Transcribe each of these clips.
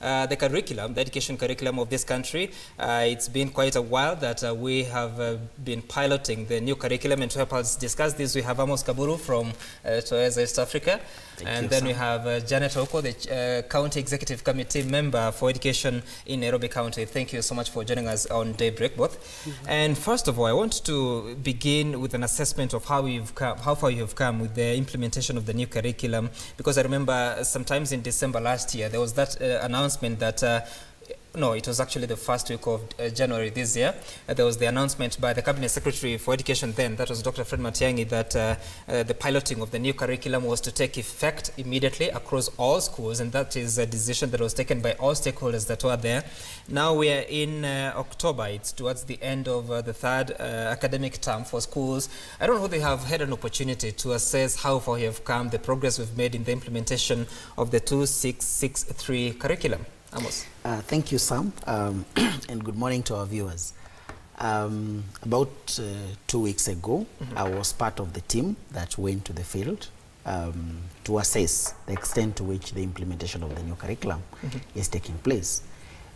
the curriculum, the education curriculum of this country. It's been quite a while that we have been piloting the new curriculum, and to help us discuss this, we have Amos Kaburu from Toeza East Africa. Then we have Janet Oko, the County Executive Committee member for Education in Nairobi County. Thank you so much for joining us on Daybreak, both. And first of all, I want to begin with an assessment of how far you've come with the implementation of the new curriculum, because I remember sometimes in December last year, there was that announcement that no, it was actually the first week of January this year. There was the announcement by the Cabinet Secretary for Education then, that was Dr. Fred Matiang'i, that the piloting of the new curriculum was to take effect immediately across all schools, and that is a decision that was taken by all stakeholders that were there. Now we are in October. It's towards the end of the third academic term for schools. I don't know whether you have had an opportunity to assess how far you have come, the progress we've made in the implementation of the 2663 curriculum. Amos. Thank you, Sam, and good morning to our viewers. About 2 weeks ago, I was part of the team that went to the field to assess the extent to which the implementation of the new curriculum is taking place.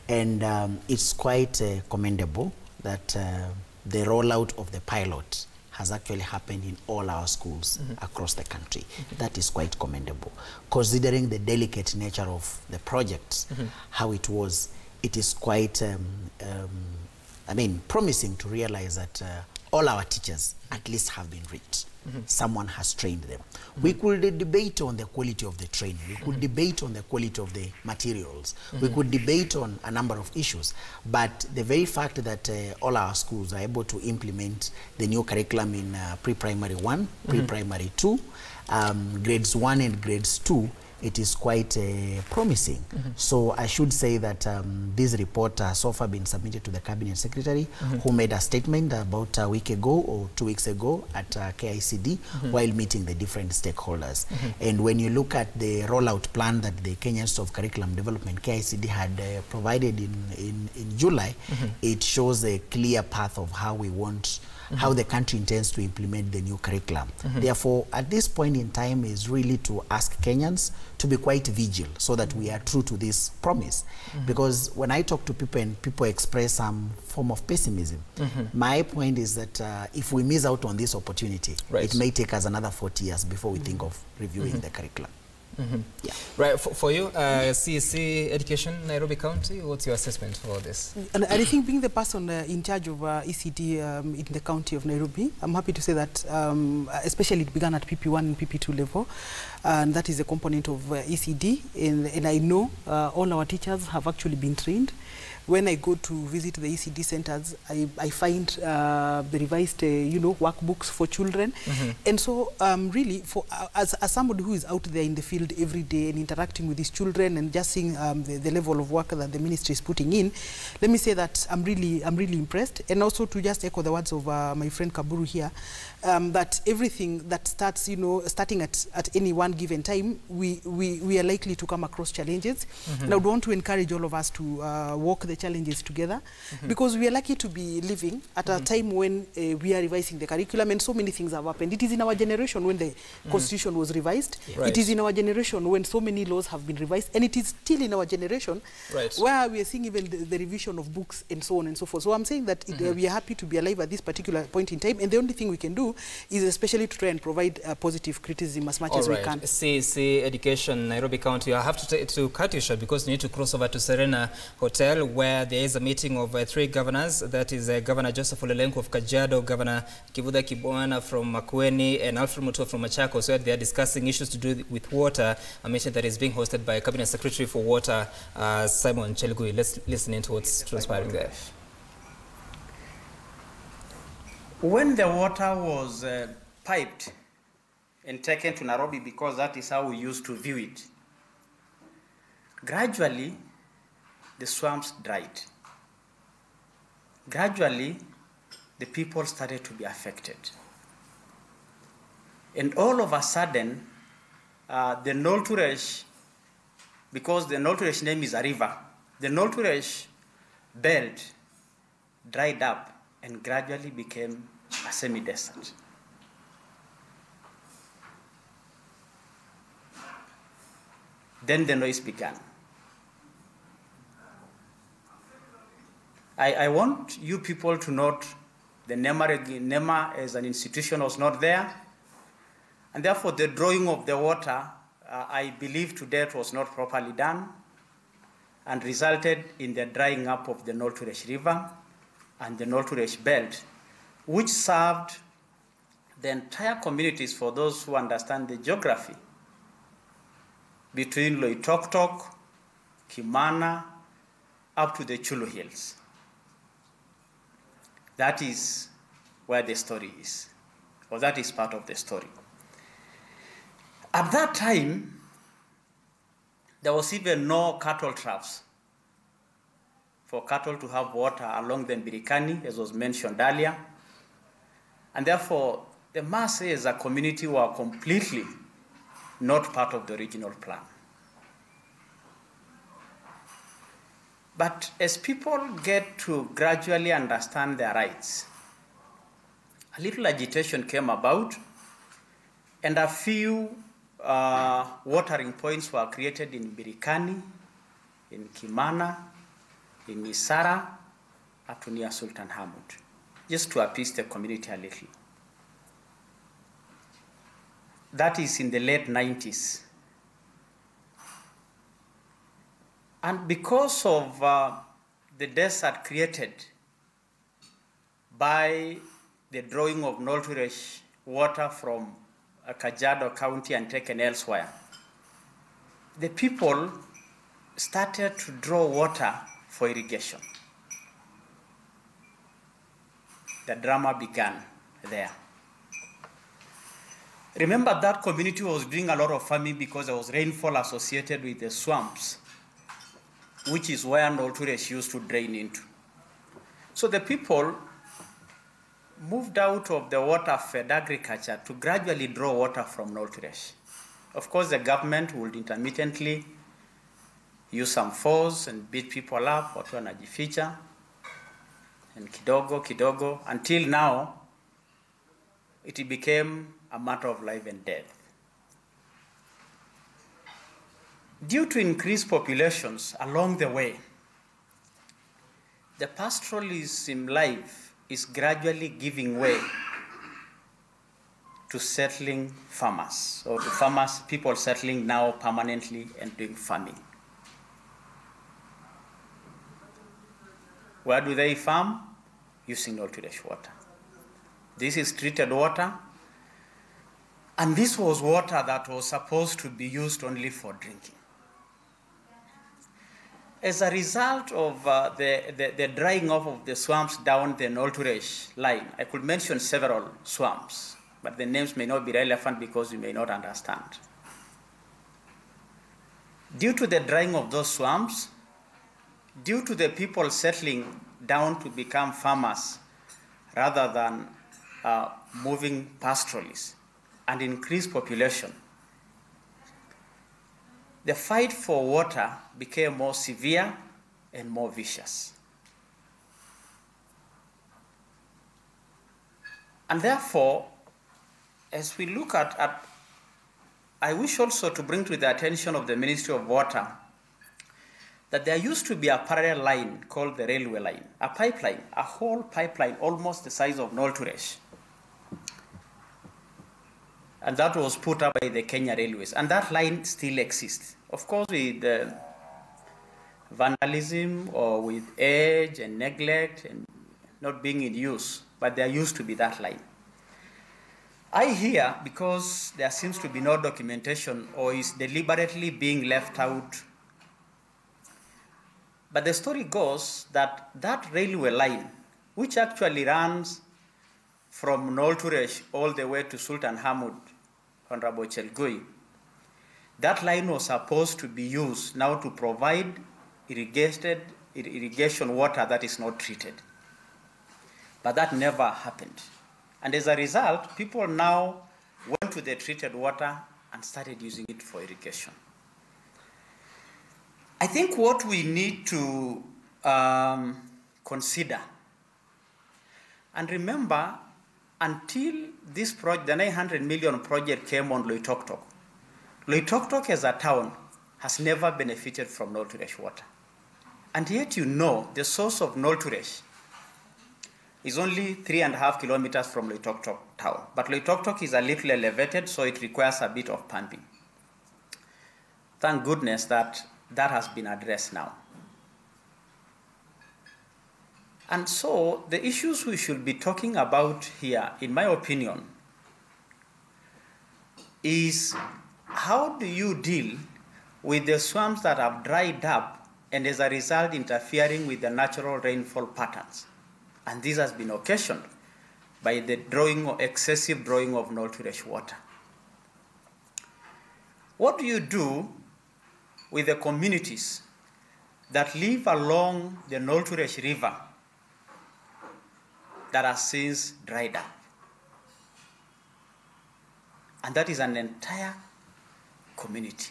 And it's quite commendable that the rollout of the pilot has actually happened in all our schools across the country. That is quite commendable. Considering the delicate nature of the project, how it was, it is quite, I mean, promising to realize that all our teachers at least have been reached. Someone has trained them. We could debate on the quality of the training. We could debate on the quality of the materials. We could debate on a number of issues. But the very fact that all our schools are able to implement the new curriculum in pre-primary 1, pre-primary 2, grades 1 and grades 2, it is quite promising. So I should say that this report has so far been submitted to the Cabinet Secretary, who made a statement about a week ago or 2 weeks ago at KICD while meeting the different stakeholders. And when you look at the rollout plan that the Kenya Institute of Curriculum Development, KICD, had provided in July, it shows a clear path of how we want how the country intends to implement the new curriculum. Therefore, at this point in time is really to ask Kenyans to be quite vigilant so that we are true to this promise. Because when I talk to people and people express some form of pessimism, my point is that if we miss out on this opportunity, it may take us another 40 years before we think of reviewing the curriculum. Yeah. Right, for you, CEC Education, Nairobi County, what's your assessment for this? And I think being the person in charge of ECD in the county of Nairobi, I'm happy to say that especially it began at PP1 and PP2 level, and that is a component of ECD, and I know all our teachers have actually been trained. When I go to visit the ECD centers, I find the revised, workbooks for children. And so, really, as somebody who is out there in the field every day and interacting with these children and just seeing the level of work that the ministry is putting in, let me say that I'm really impressed. And also to just echo the words of my friend Kaburu here, that everything that starts, starting at any one given time, we are likely to come across challenges. And I would want to encourage all of us to walk the challenges together, because we are lucky to be living at a time when we are revising the curriculum, and so many things have happened. It is in our generation when the Constitution was revised. It is in our generation when so many laws have been revised, and it is still in our generation where we are seeing even the revision of books and so on and so forth. So I'm saying that we are happy to be alive at this particular point in time, and the only thing we can do is especially to try and provide positive criticism as much as we can. CEC Education, Nairobi County, I have to cut you short because you need to cross over to Serena Hotel, where there is a meeting of 3 governors. That is Governor Joseph Olelenku of Kajiado, Governor Kivuda Kibwana from Makueni, and Alfred Mutua from Machakos, where they are discussing issues to do with water, a meeting that is being hosted by Cabinet Secretary for Water, Simon Chelugui. Let's listen into what's transpiring there. When the water was piped and taken to Nairobi, because that is how we used to view it, gradually the swamps dried. Gradually, the people started to be affected. And all of a sudden, the Nolturesh, because the Nolturesh name is a river, the Nolturesh belt dried up and gradually became a semi-desert. Then the noise began. I want you people to note the NEMA as an institution was not there, and therefore the drawing of the water, I believe to date, was not properly done and resulted in the drying up of the Nolturesh River and the Nolturesh Belt, which served the entire communities, for those who understand the geography, between Loitoktok, Kimana, up to the Chulu Hills. That is where the story is, or that is part of the story. At that time, there was even no cattle troughs for cattle to have water along the Mbirikani, as was mentioned earlier. And therefore, the Maasai as a community were completely not part of the original plan. But as people get to gradually understand their rights, a little agitation came about, and a few watering points were created in Mbirikani, in Kimana, in Isara, up to near Sultan Hamud, just to appease the community a little. That is in the late 90s. And because of the desert created by the drawing of Nolturesh water from Kajiado County and taken elsewhere, the people started to draw water for irrigation. The drama began there. Remember, that community was doing a lot of farming because there was rainfall associated with the swamps, which is where Nolturesh used to drain into. So the people moved out of the water-fed agriculture to gradually draw water from Nolturesh. Of course, the government would intermittently use some force and beat people up, watu wanajificha, and kidogo, until now, it became a matter of life and death. Due to increased populations along the way, the pastoralism life is gradually giving way to settling farmers, or to farmers, people settling now permanently and doing farming. Where do they farm? Using Nolturesh water. This is treated water, and this was water that was supposed to be used only for drinking. As a result of the drying off of the swamps down the Nolturesh line, I could mention several swamps, but the names may not be relevant because you may not understand. Due to the drying of those swamps, due to the people settling down to become farmers rather than moving pastoralists and increased population, the fight for water became more severe and more vicious. And therefore, as we look at I wish also to bring to the attention of the Ministry of Water that there used to be a parallel line called the railway line, a pipeline, a whole pipeline almost the size of Nolturesh. And that was put up by the Kenya Railways. And that line still exists. Of course, with vandalism or with age and neglect and not being in use, but there used to be that line. I hear, because there seems to be no documentation or is deliberately being left out, but the story goes that that railway line, which actually runs from Nolturesh all the way to Sultan Hamud, Honorable Chelgui, that line was supposed to be used now to provide irrigation water that is not treated. But that never happened. And as a result, people now went to the treated water and started using it for irrigation. I think what we need to consider, and remember, until this project, the 900 million project came on Loitoktok, Loitoktok as a town has never benefited from Nolturesh water. And yet you know the source of Nolturesh is only 3.5 kilometers from Loitoktok town. But Loitoktok is a little elevated, so it requires a bit of pumping. Thank goodness that that has been addressed now. And so the issues we should be talking about here, in my opinion, is how do you deal with the swamps that have dried up and as a result interfering with the natural rainfall patterns. And this has been occasioned by the excessive drawing of Nolturesh water. What do you do with the communities that live along the Nolturesh River that has since dried up? And that is an entire community.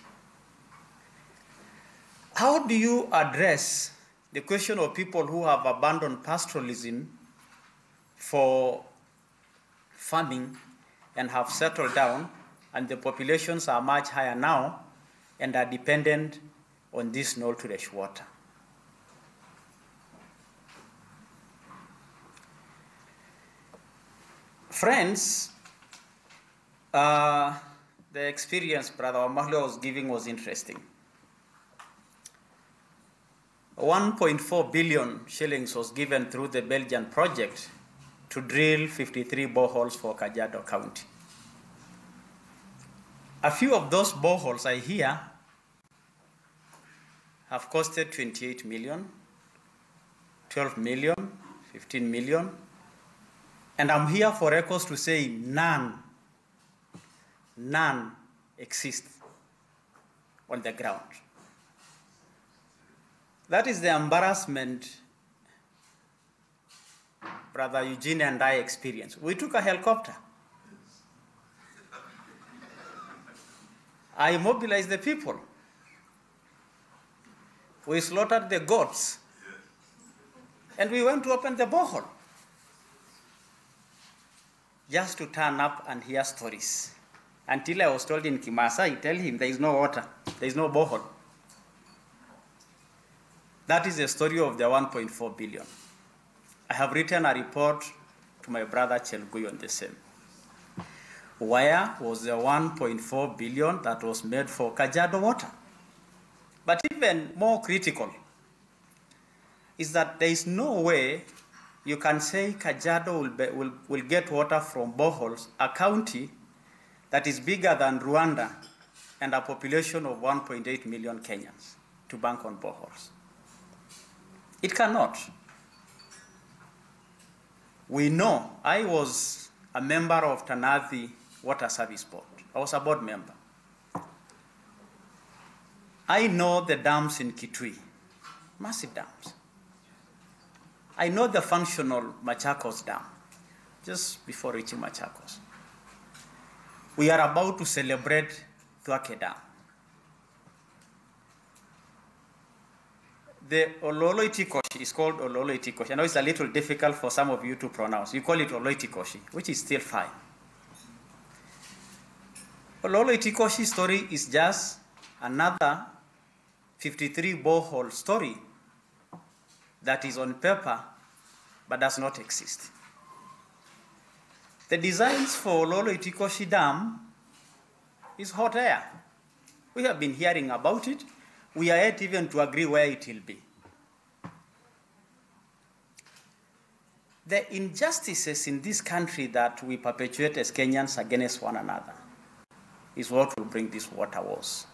How do you address the question of people who have abandoned pastoralism for farming and have settled down, and the populations are much higher now and are dependent on this Nolturesh water? Friends, the experience Brother Omahlo was giving was interesting. 1.4 billion shillings was given through the Belgian project to drill 53 boreholes for Kajiado County. A few of those boreholes I hear have costed 28 million, 12 million, 15 million, and I'm here for records to say none exist on the ground. That is the embarrassment Brother Eugene and I experienced. We took a helicopter. I mobilized the people. We slaughtered the goats. And we went to open the borehole. Just to turn up and hear stories. Until I was told in Kimasa, I tell him there is no water, there is no borehole. That is the story of the 1.4 billion. I have written a report to my brother Chelgui on the same. Where was the 1.4 billion that was made for Kajiado water? But even more critical is that there is no way you can say Kajiado will get water from boreholes, a county that is bigger than Rwanda and a population of 1.8 million Kenyans, to bank on boreholes. It cannot. We know, I was a member of Tanathi Water Service Board. I was a board member. I know the dams in Kitui, massive dams. I know the functional Machakos Dam, just before reaching Machakos. We are about to celebrate Thwake Dam. The Ololo-Itikoshi is called Ololo-Itikoshi. I know it's a little difficult for some of you to pronounce. You call it Ololo-Itikoshi, which is still fine. Ololo-Itikoshi story is just another 53 borehole story that is on paper but does not exist. The designs for Ololo-Itikoshi Dam is hot air. We have been hearing about it. We are yet even to agree where it will be. The injustices in this country that we perpetuate as Kenyans against one another is what will bring this water wars.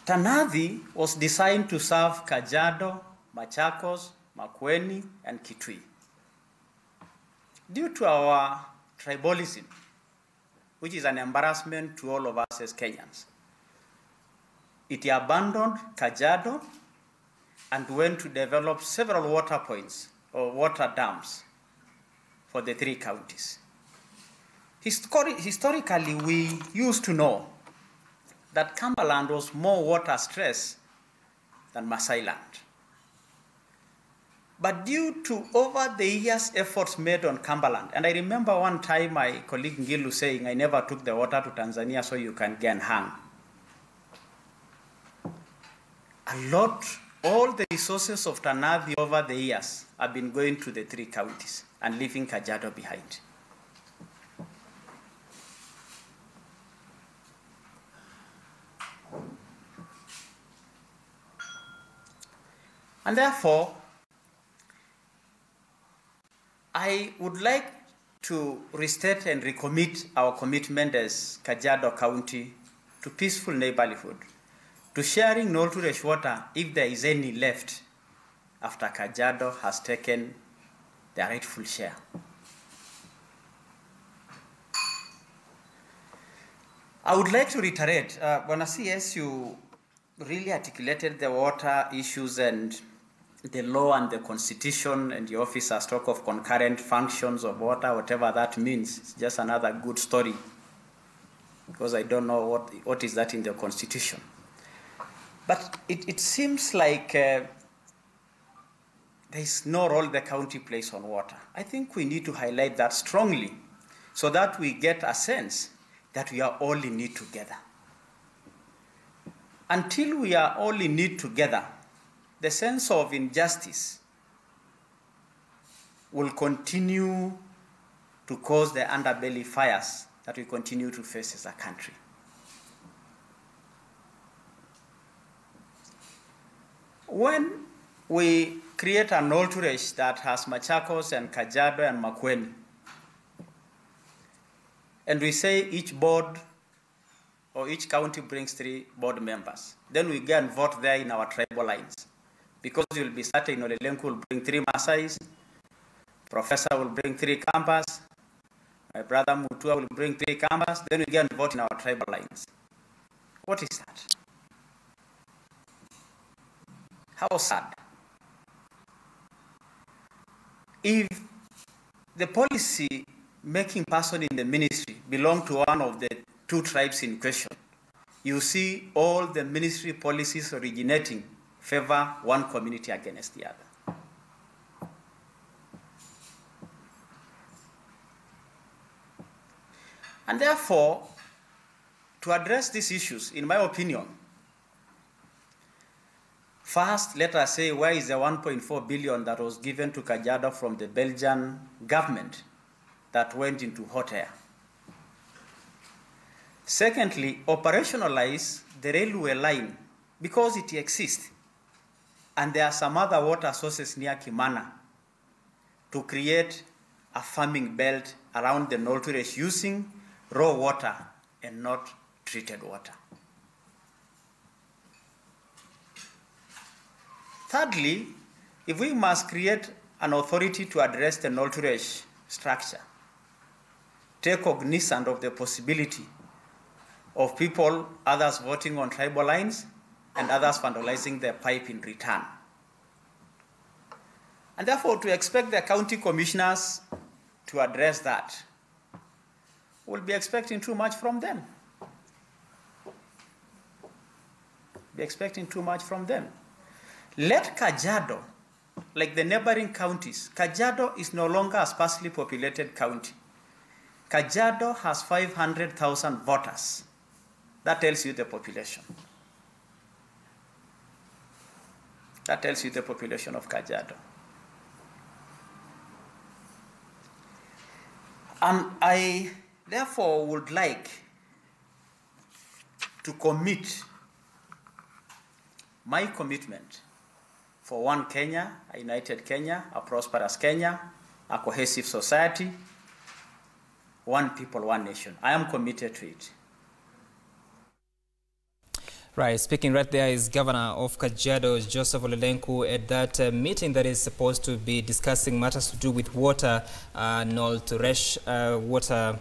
Tanathi was designed to serve Kajiado, Machakos, Makueni, and Kitui. Due to our tribalism, which is an embarrassment to all of us as Kenyans, it abandoned Kajiado and went to develop several water points or water dams for the three counties. Historically, we used to know that Cumberland was more water stressed than Masai Land. But due to over the years efforts made on Cumberland, and I remember one time my colleague Ngilu saying, I never took the water to Tanzania so you can get hung. all the resources of Tanavi over the years have been going to the 3 counties and leaving Kajiado behind. And therefore, I would like to restate and recommit our commitment as Kajiado County to peaceful neighborhood, to sharing Nolturesh water if there is any left after Kajiado has taken their rightful share. I would like to reiterate, Bwana CS, you really articulated the water issues and the law and the constitution, and the officers talk of concurrent functions of water, whatever that means. It's just another good story, because I don't know what is that in the constitution. But it seems like there is no role the county plays on water. I think we need to highlight that strongly so that we get a sense that we are all in it together. Until we are all in it together, the sense of injustice will continue to cause the underbelly fires that we continue to face as a country. When we create an Nolturesh that has Machakos and Kajiado and Makueni, and we say each board or each county brings 3 board members, then we go and vote there in our tribal lines. Because you'll be certain Olelenku will bring 3 Masais, Professor will bring 3 Kampas, my brother Mutua will bring 3 Kampas, then we go and vote in our tribal lines. What is that? How sad. If the policy making person in the ministry belong to one of the 2 tribes in question, you see all the ministry policies originating favor one community against the other. And therefore, to address these issues, in my opinion, first, let us say, where is the 1.4 billion that was given to Kajiado from the Belgian government that went into hot air? Secondly, operationalize the railway line because it exists. And there are some other water sources near Kimana to create a farming belt around the Nolturesh using raw water and not treated water. Thirdly, if we must create an authority to address the Nolturesh structure, take cognizance of the possibility of people, others voting on tribal lines, and others vandalizing their pipe in return. And therefore, to expect the county commissioners to address that, we'll be expecting too much from them. Be expecting too much from them. Let Kajiado, like the neighboring counties, Kajiado is no longer a sparsely populated county. Kajiado has 500,000 voters. That tells you the population. That tells you the population of Kajiado. And I, therefore, would like to commit my commitment for one Kenya, a united Kenya, a prosperous Kenya, a cohesive society, one people, one nation. I am committed to it. Right, speaking right there is Governor of Kajiado, Joseph Olelenku, at that meeting that is supposed to be discussing matters to do with water, Nolturesh water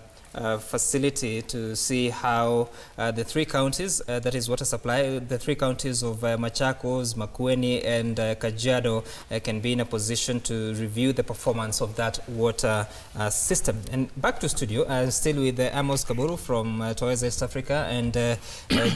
facility, to see how the 3 counties, that is water supply, the 3 counties of Machakos, Makueni and Kajiado can be in a position to review the performance of that water system. And back to studio, still with Amos Kaburu from Toys East Africa and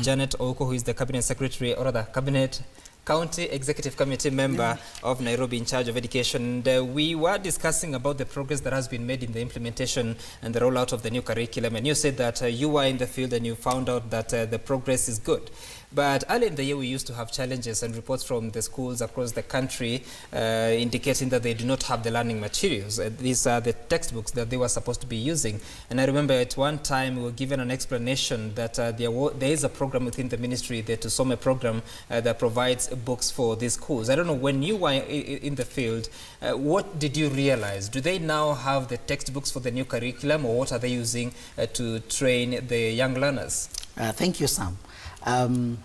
Janet Oko, who is the Cabinet Secretary, or rather Cabinet County Executive Committee member of Nairobi in charge of education. And we were discussing about the progress that has been made in the implementation and the rollout of the new curriculum. And you said that you were in the field and you found out that the progress is good. But early in the year, we used to have challenges and reports from the schools across the country indicating that they do not have the learning materials. These are the textbooks that they were supposed to be using. And I remember at one time we were given an explanation that there is a program within the ministry, the Tusome program, that provides books for these schools. I don't know, when you were in the field, what did you realize? Do they now have the textbooks for the new curriculum, or what are they using to train the young learners? Thank you, Sam.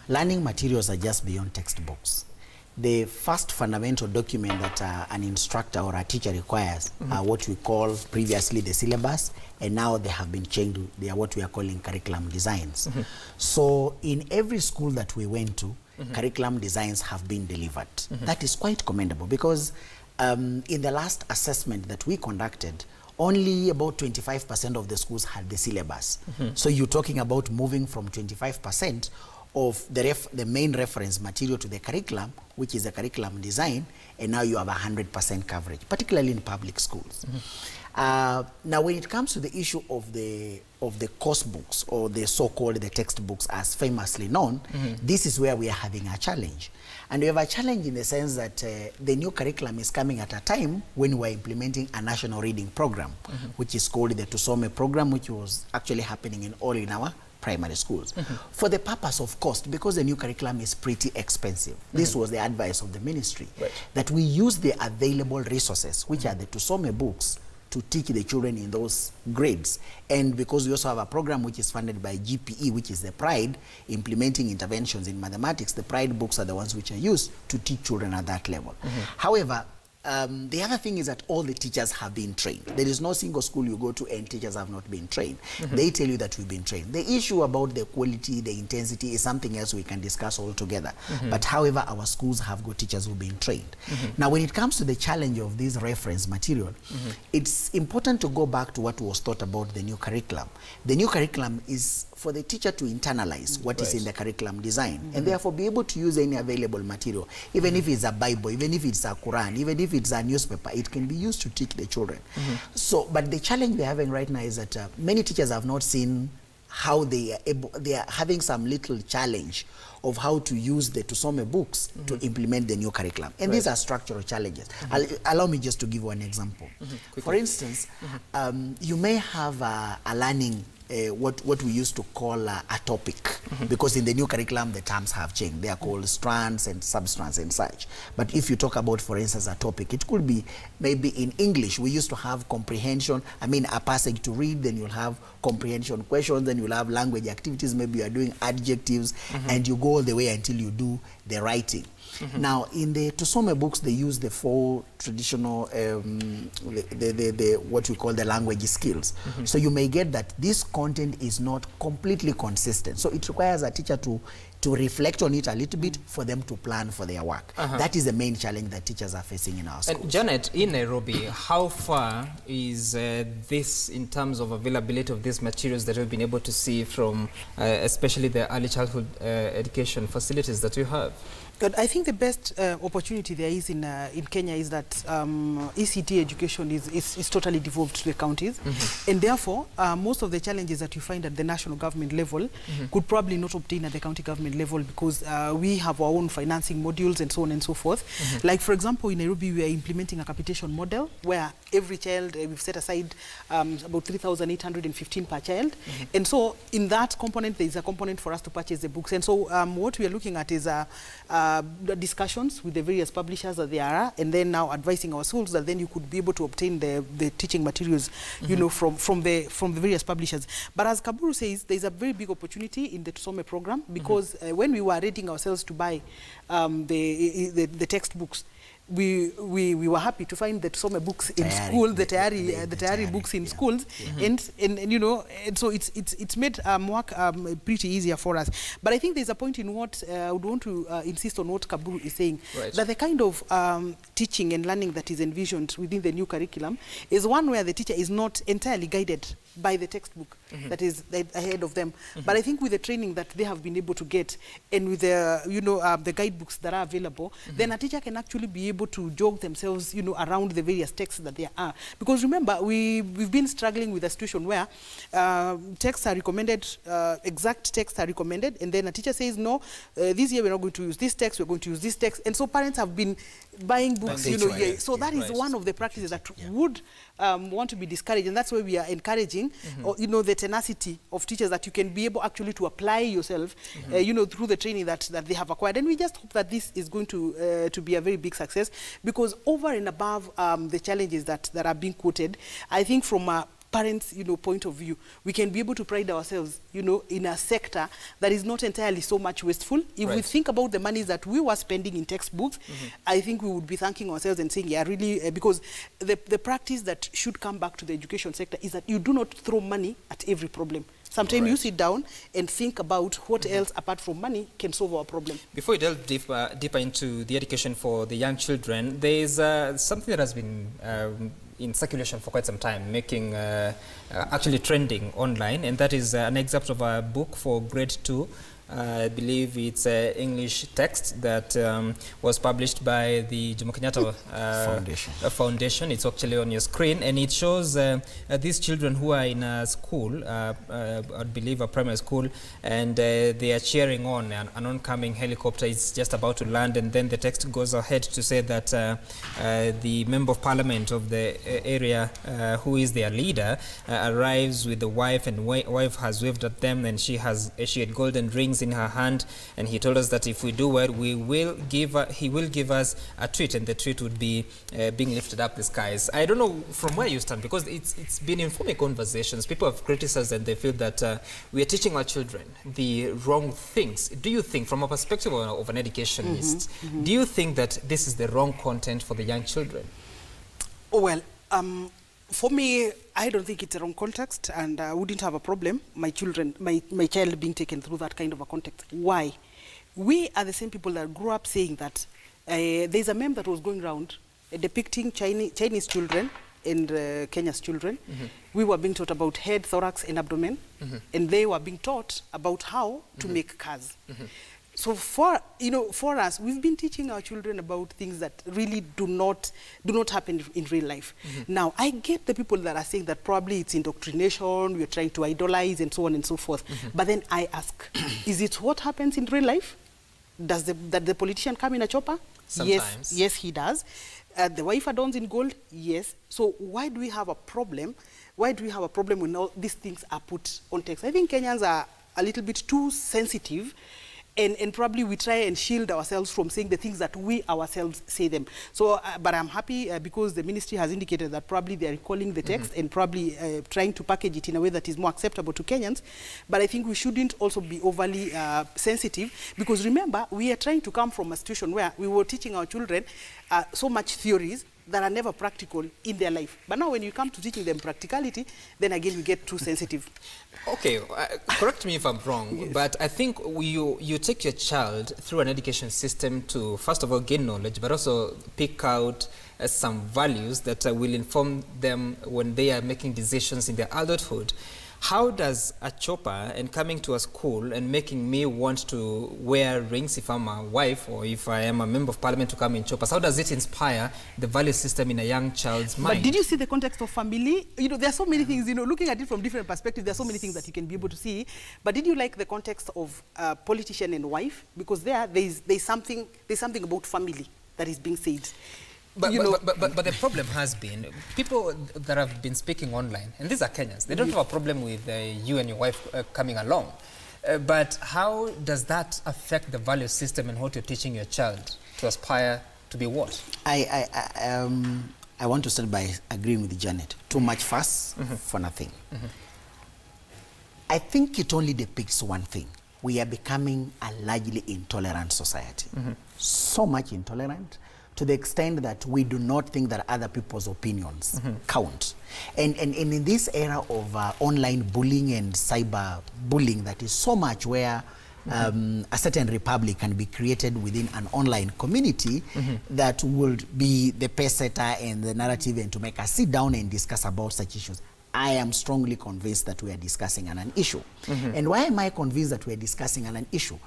Learning materials are just beyond textbooks. The first fundamental document that an instructor or a teacher requires are what we call previously the syllabus, and now they have been changed. They are what we are calling curriculum designs. So in every school that we went to, curriculum designs have been delivered. That is quite commendable, because in the last assessment that we conducted, only about 25% of the schools had the syllabus. So you're talking about moving from 25% of the main reference material to the curriculum, which is the curriculum design, and now you have 100% coverage, particularly in public schools. Now, when it comes to the issue of the course books, or the so-called the textbooks as famously known, this is where we are having a challenge. And we have a challenge in the sense that the new curriculum is coming at a time when we are implementing a national reading program, which is called the Tusome program, which was actually happening in all in our primary schools. For the purpose of cost, because the new curriculum is pretty expensive, this was the advice of the ministry, that we use the available resources, which are the Tusome books, to teach the children in those grades. And because we also have a program which is funded by GPE, which is the PRIDE, implementing interventions in mathematics, the PRIDE books are the ones which are used to teach children at that level. However, the other thing is that all the teachers have been trained. There is no single school you go to and teachers have not been trained. They tell you that we've been trained. The issue about the quality, the intensity is something else we can discuss all together. But however, our schools have got teachers who've been trained. Now, when it comes to the challenge of this reference material, it's important to go back to what was thought about the new curriculum. The new curriculum is for the teacher to internalize what is in the curriculum design, and therefore be able to use any available material, even if it's a Bible, even if it's a Quran, even if it's a newspaper, it can be used to teach the children. So, but the challenge we're having right now is that many teachers have not seen how they are having some little challenge of how to use the Tusome books to implement the new curriculum. And these are structural challenges. Allow me just to give one example. For instance, you may have a learning what we used to call a topic, because in the new curriculum the terms have changed. They are called strands and substrands and such. But if you talk about, for instance, a topic, it could be maybe in English we used to have comprehension, I mean a passage to read, then you'll have comprehension questions, then you'll have language activities, maybe you are doing adjectives, and you go all the way until you do the writing. Now, in the Tusome books, they use the four traditional, what we call the language skills. So you may get that this content is not completely consistent. So it requires a teacher to reflect on it a little bit for them to plan for their work. That is the main challenge that teachers are facing in our schools. And Janet, in Nairobi, how far is this in terms of availability of these materials that we've been able to see from especially the early childhood education facilities that you have? But I think the best opportunity there is in Kenya is that ECT education is totally devolved to the counties, and therefore most of the challenges that you find at the national government level could probably not obtain at the county government level, because we have our own financing modules and so on and so forth. Like, for example, in Nairobi we are implementing a capitation model where every child, we've set aside about 3,815 per child, and so in that component there is a component for us to purchase the books. And so what we are looking at is discussions with the various publishers that they are, and then now advising our schools that then you could be able to obtain the teaching materials, you know, from the various publishers. But as Kaburu says, there's a very big opportunity in the Tusome program, because when we were readying ourselves to buy the textbooks, we were happy to find the Tusome books in school, the Tayari books in schools, and you know, and so it's made work pretty easier for us. But I think there's a point in what I would want to insist on what Kaburu is saying, that the kind of teaching and learning that is envisioned within the new curriculum is one where the teacher is not entirely guided by the textbook that is ahead of them. But I think with the training that they have been able to get, and with the the guidebooks that are available, then a teacher can actually be able able to jog themselves, you know, around the various texts that there are. Because remember, we've been struggling with a situation where texts are recommended, exact texts are recommended, and then a teacher says, no, this year we're not going to use this text, we're going to use this text. And so parents have been buying books, you know, so that is one of the practices that would want to be discouraged, and that's why we are encouraging, you know, the tenacity of teachers, that you can be able actually to apply yourself, you know, through the training that they have acquired. And we just hope that this is going to be a very big success, because over and above the challenges that are being quoted, I think from a parents, you know, point of view, we can be able to pride ourselves, you know, in a sector that is not entirely so much wasteful. If we think about the money that we were spending in textbooks, I think we would be thanking ourselves and saying, yeah, really, because the practice that should come back to the education sector is that you do not throw money at every problem. Sometimes you sit down and think about what else apart from money can solve our problem. Before we delve deeper into the education for the young children, there is something that has been in circulation for quite some time, making actually trending online, and that is an excerpt of a book for grade 2. I believe it's an English text that was published by the Jomo Kenyatta Foundation. It's actually on your screen, and it shows these children who are in a school, I believe a primary school, and they are cheering on. An oncoming helicopter is just about to land, and then the text goes ahead to say that the member of parliament of the area, who is their leader, arrives with the wife, and wife has waved at them, and she had golden rings in her hand, and he told us that if we do well, he will give us a treat, and the treat would be being lifted up the skies. I don't know from where you stand, because it's been informing conversations. People have criticized, and they feel that we are teaching our children the wrong things. Do you think, from a perspective of an educationist, do you think that this is the wrong content for the young children? Well, for me, I don't think it's a wrong context, and I wouldn't have a problem, my child being taken through that kind of a context. Why? We are the same people that grew up saying that there's a meme that was going around depicting Chinese children and Kenya's children. We were being taught about head, thorax, and abdomen, and they were being taught about how to make cars. So for us, we've been teaching our children about things that really do not happen in real life. Now, I get the people that are saying that probably it's indoctrination, we're trying to idolize, and so on and so forth. But then I ask, is it what happens in real life? Does the politician come in a chopper? Sometimes. Yes, he does. The wife adorns in gold? Yes. So why do we have a problem? Why do we have a problem when all these things are put on text? I think Kenyans are a little bit too sensitive, and probably we try and shield ourselves from saying the things that we ourselves say them. So, but I'm happy because the ministry has indicated that probably they are recalling the text and probably trying to package it in a way that is more acceptable to Kenyans. But I think we shouldn't also be overly sensitive, because remember, we are trying to come from a situation where we were teaching our children so much theories that are never practical in their life. But now when you come to teaching them practicality, then again we get too sensitive. Okay, correct me if I'm wrong, but I think you take your child through an education system to, first of all, gain knowledge, but also pick out some values that will inform them when they are making decisions in their adulthood. How does a chopper and coming to a school and making me want to wear rings if I'm a wife or if I am a member of parliament to come in choppers, how does it inspire the value system in a young child's mind? But did you see the context of family? There are so many things, looking at it from different perspectives, there are so many things that you can be able to see. But did you like the context of politician and wife? Because there's something about family that is being said. But the problem has been, people that have been speaking online, and these are Kenyans, they don't have a problem with you and your wife coming along. But how does that affect the value system and what you're teaching your child to aspire to be what? I want to start by agreeing with Janet. Too much fuss for nothing. I think it only depicts one thing. We are becoming a largely intolerant society. So much intolerant, to the extent that we do not think that other people's opinions count. And in this era of online bullying and cyber bullying, that is so much where a certain republic can be created within an online community that would be the pace setter and the narrative, and to make us sit down and discuss about such issues. I am strongly convinced that we are discussing an issue. And why am I convinced that we are discussing an issue?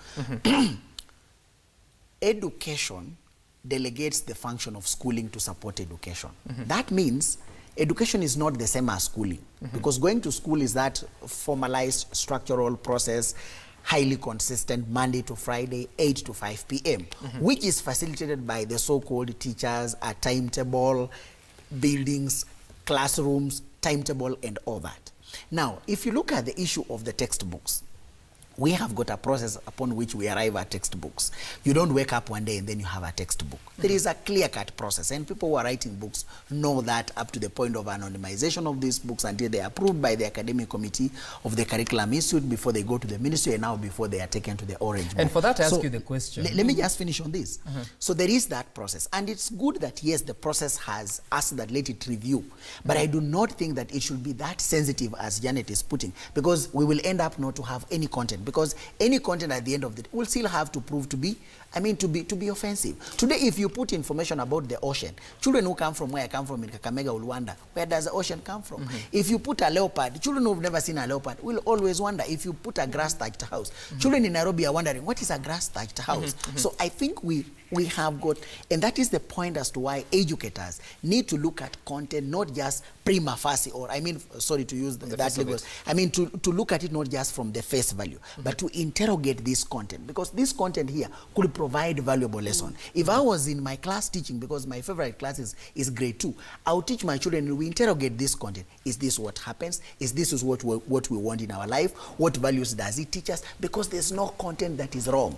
Education delegates the function of schooling to support education. That means education is not the same as schooling, because going to school is that formalized structural process, highly consistent, Monday to Friday, 8 to 5 p.m., which is facilitated by the so-called teachers, a timetable, buildings, classrooms, timetable, and all that. Now, if you look at the issue of the textbooks, we have got a process upon which we arrive at textbooks. You don't wake up one day and then you have a textbook. There is a clear-cut process, and people who are writing books know that, up to the point of anonymization of these books until they are approved by the academic committee of the curriculum institute before they go to the ministry, and now before they are taken to the Orange Book. And for that, I ask you the question. Let me just finish on this. So there is that process, and it's good that, yes, the process has asked that let it review, but I do not think that it should be that sensitive as Janet is putting, because we will end up not to have any content, because any content at the end of the day will still have to prove to be, to be offensive. Today, if you put information about the ocean, children who come from where I come from in Kakamega will wonder, where does the ocean come from? If you put a leopard, children who have never seen a leopard will always wonder. If you put a grass-thatched house, children in Nairobi are wondering, what is a grass-thatched house? So I think we have got, and that is the point as to why educators need to look at content, not just prima facie, or sorry to use that language, to look at it not just from the face value, but to interrogate this content, because this content here could provide valuable lesson. If I was in my class teaching, because my favorite class is grade 2, I'll teach my children, and we interrogate this content. Is this what happens? Is this what we want in our life? What values does it teach us? Because there's no content that is wrong.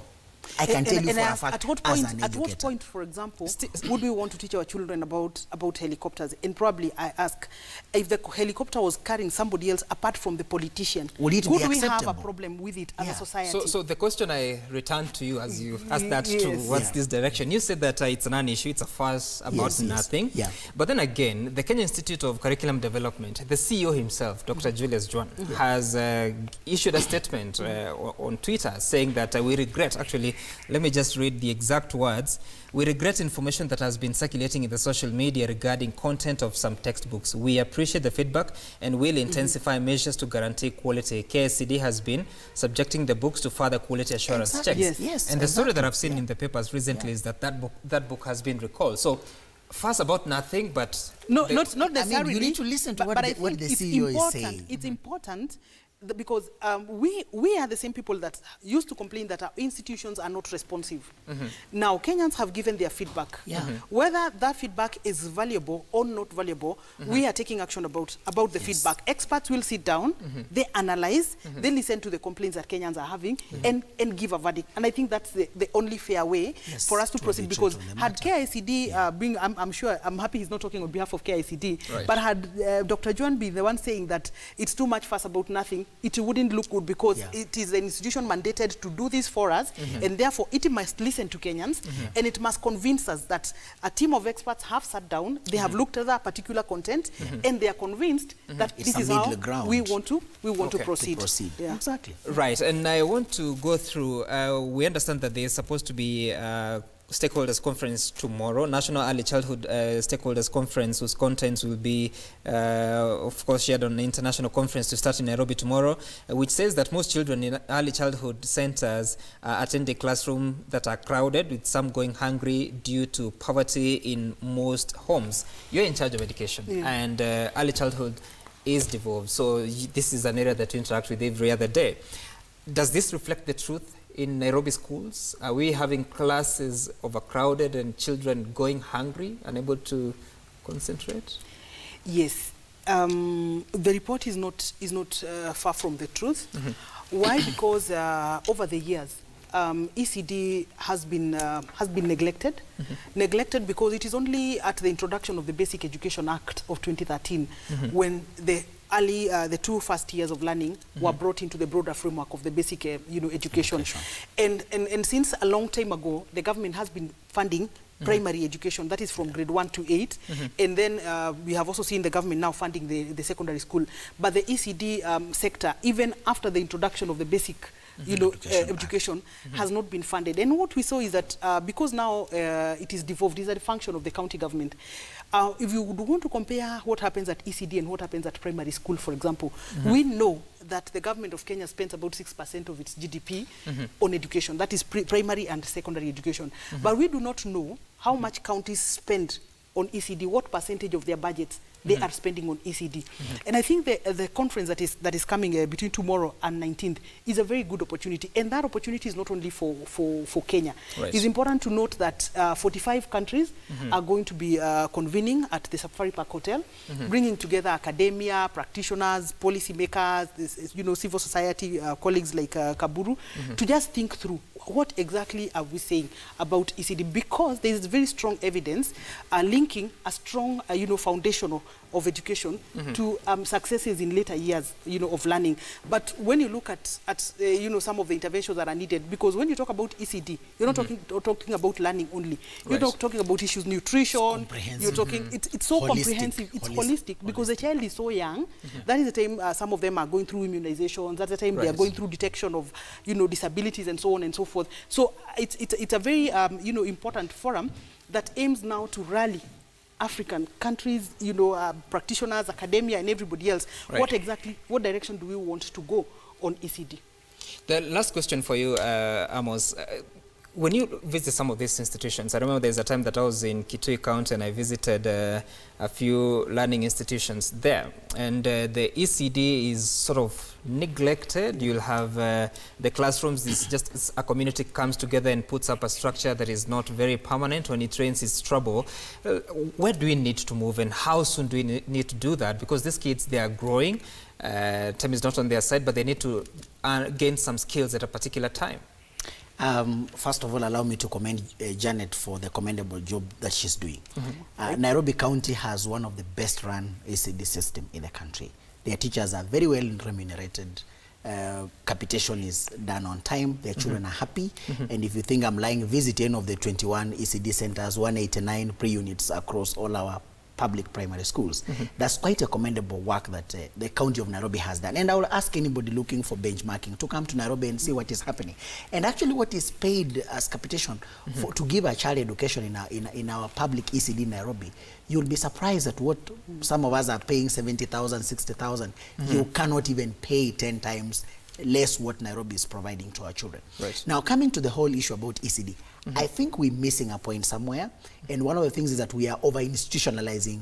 I can tell you for a fact, at what point, for example, would we want to teach our children about helicopters? And probably I ask, if the helicopter was carrying somebody else apart from the politician, would we have a problem with it as a society? So the question I return to you, as you asked that towards this direction, you said that it's a non-issue, it's a fuss about nothing. But then again, the Kenya Institute of Curriculum Development, the CEO himself, Dr. Julius Juan, has issued a statement on Twitter saying that we regret, actually, let me just read the exact words. We regret information that has been circulating in the social media regarding content of some textbooks. We appreciate the feedback and will intensify measures to guarantee quality. KICD has been subjecting the books to further quality assurance checks. And the story that I've seen in the papers recently is that that book has been recalled. So, fuss about nothing, but... not necessarily. You need to listen to what the CEO is saying. It's important because we are the same people that used to complain that our institutions are not responsive. Now, Kenyans have given their feedback. Whether that feedback is valuable or not valuable, we are taking action about the feedback. Experts will sit down, they analyze, they listen to the complaints that Kenyans are having, and give a verdict. And I think that's the only fair way for us to proceed, because had KICD I'm happy he's not talking on behalf of KICD, but had Dr. Juan be the one saying that it's too much fuss about nothing, it wouldn't look good, because it is an institution mandated to do this for us, and therefore it must listen to Kenyans, and it must convince us that a team of experts have sat down, they have looked at that particular content, and they are convinced that this is how we want to proceed. Exactly. Right, and I want to go through, we understand that there is supposed to be stakeholders conference tomorrow, National Early Childhood Stakeholders Conference, whose contents will be, of course, shared on the international conference to start in Nairobi tomorrow, which says that most children in early childhood centers attend a classroom that are crowded, with some going hungry due to poverty in most homes. You're in charge of education, and early childhood is devolved, so this is an area that you interact with every other day. Does this reflect the truth in Nairobi schools? Are we having classes overcrowded and children going hungry, unable to concentrate? Yes. The report is not far from the truth. Why? Because over the years, ECD has been neglected. Neglected because it is only at the introduction of the Basic Education Act of 2013 when the 2 first years of learning were brought into the broader framework of the basic education. And since a long time ago, the government has been funding primary education, that is from grade 1 to 8. And then we have also seen the government now funding the secondary school. But the ECD sector, even after the introduction of the basic education has not been funded. And what we saw is that because now it is devolved, it is a function of the county government. If you would want to compare what happens at ECD and what happens at primary school, for example, we know that the government of Kenya spends about 6% of its GDP on education. That is primary and secondary education. But we do not know how much counties spend on ECD, what percentage of their budgets they are spending on ECD. And I think the conference that is coming between tomorrow and 19th is a very good opportunity. And that opportunity is not only for Kenya. Right. It's important to note that 45 countries are going to be convening at the Safari Park Hotel, bringing together academia, practitioners, policymakers, you know, civil society colleagues like Kaburu, to just think through what exactly are we saying about ECD, because there is very strong evidence linking a strong, you know, foundation of education to successes in later years, you know, of learning. But when you look at you know, some of the interventions that are needed, because when you talk about ECD, you're not talking about learning only. You're not talking about issues, nutrition. You're talking, it's so comprehensive. It's holistic because the child is so young. That is the time some of them are going through immunizations. That's the time they are going through detection of, you know, disabilities and so on and so forth. So it's a very you know, important forum that aims now to rally African countries, you know, practitioners, academia, and everybody else. What direction do we want to go on ECD? The last question for you, Amos. When you visit some of these institutions, I remember there's a time that I was in Kitui County and I visited a few learning institutions there. And the ECD is sort of neglected. You'll have the classrooms, it's just a community comes together and puts up a structure that is not very permanent. When it rains, it's trouble. Where do we need to move and how soon do we need to do that? Because these kids, they are growing. Time is not on their side, but they need to gain some skills at a particular time. First of all, allow me to commend Janet for the commendable job that she's doing. Nairobi County has one of the best run ECD system in the country. Their teachers are very well remunerated. Capitation is done on time. Their children are happy. And if you think I'm lying, visit any of the 21 ECD centers, 189 pre-units across all our public primary schools. That's quite a commendable work that the County of Nairobi has done. And I will ask anybody looking for benchmarking to come to Nairobi and see what is happening. And actually what is paid as capitation to give a child education in our public ECD in Nairobi, you'll be surprised at what some of us are paying 70,000, 60,000. You cannot even pay 10 times less what Nairobi is providing to our children. Now, coming to the whole issue about ECD, I think we're missing a point somewhere, and one of the things is that we are over-institutionalizing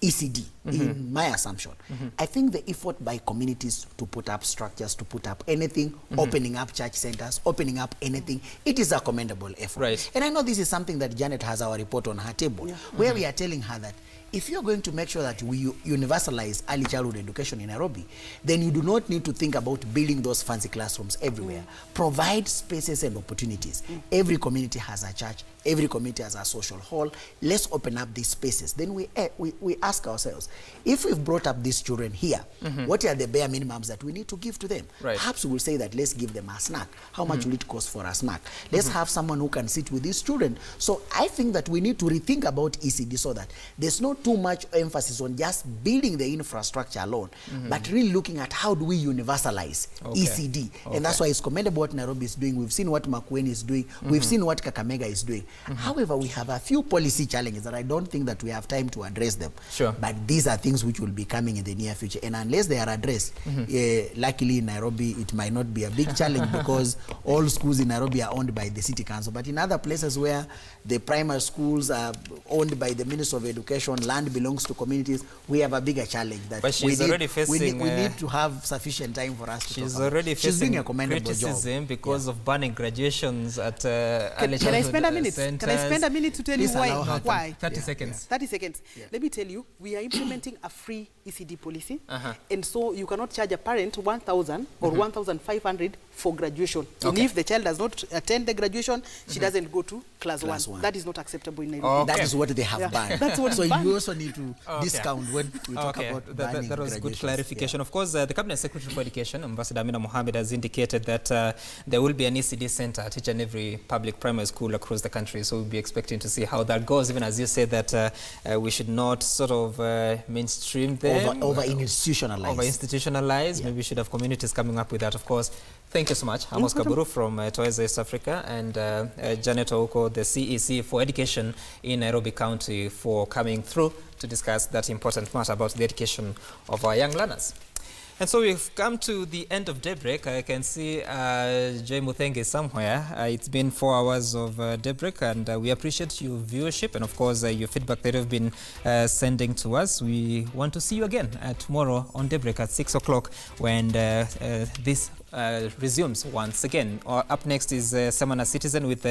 ECD, in my assumption. I think the effort by communities to put up structures, to put up anything, opening up church centers, opening up anything, it is a commendable effort. And I know this is something that Janet has our report on her table, where we are telling her that if you're going to make sure that we universalize early childhood education in Nairobi, then you do not need to think about building those fancy classrooms everywhere. Provide spaces and opportunities. Every community has a church. Every community has a social hall. Let's open up these spaces. Then we ask ourselves, if we've brought up these children here, what are the bare minimums that we need to give to them? Perhaps we will say that let's give them a snack. How much will it cost for a snack? Let's have someone who can sit with these children. So I think that we need to rethink about ECD so that there's not too much emphasis on just building the infrastructure alone, but really looking at how do we universalize ECD. And that's why it's commendable what Nairobi is doing. We've seen what Makueni is doing. We've seen what Kakamega is doing. However, we have a few policy challenges that I don't think that we have time to address them. But these are things which will be coming in the near future. And unless they are addressed, luckily in Nairobi, it might not be a big challenge because all schools in Nairobi are owned by the city council. But in other places where the primary schools are owned by the Minister of Education, land belongs to communities, we have a bigger challenge. That but she's already facing... We need to have sufficient time for us to she's talk already about. facing she's doing a commendable criticism job. because of banning graduations at Can I spend a minute? Can I spend a minute to tell you why? 30 seconds. 30 seconds. Let me tell you, we are implementing a free ECD policy, and so you cannot charge a parent 1,000 or 1,500 for graduation. And if the child does not attend the graduation, she doesn't go to class one. That is not acceptable in Nairobi. That is what they have banned. That's what so you also need to discount when we talk about banning that was good clarification. Of course, the Cabinet Secretary for Education, Ambassador Amina Mohamed, has indicated that there will be an ECD center at each and every public primary school across the country. So we'll be expecting to see how that goes, even as you said that we should not sort of mainstream them. Over-institutionalize. Over-institutionalize. Maybe we should have communities coming up with that, of course. Thank you so much. Amos Kaburu from Toys East Africa and Janet Ouko, the CEC for Education in Nairobi County, for coming through to discuss that important matter about the education of our young learners. And so we've come to the end of Daybreak. I can see Joy Muthenge somewhere. It's been 4 hours of Daybreak, and we appreciate your viewership and, of course, your feedback that you've been sending to us. We want to see you again tomorrow on Daybreak at 6 o'clock when this resumes once again. Up next is Semana Citizen with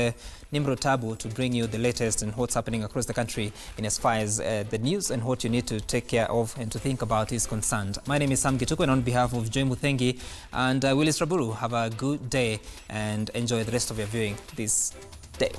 Nimro Tabu to bring you the latest and what's happening across the country in as far as the news and what you need to take care of and to think about is concerned. My name is Sam Gituku, and on behalf of Joy Muthengi and Willis Raburu, have a good day and enjoy the rest of your viewing this day.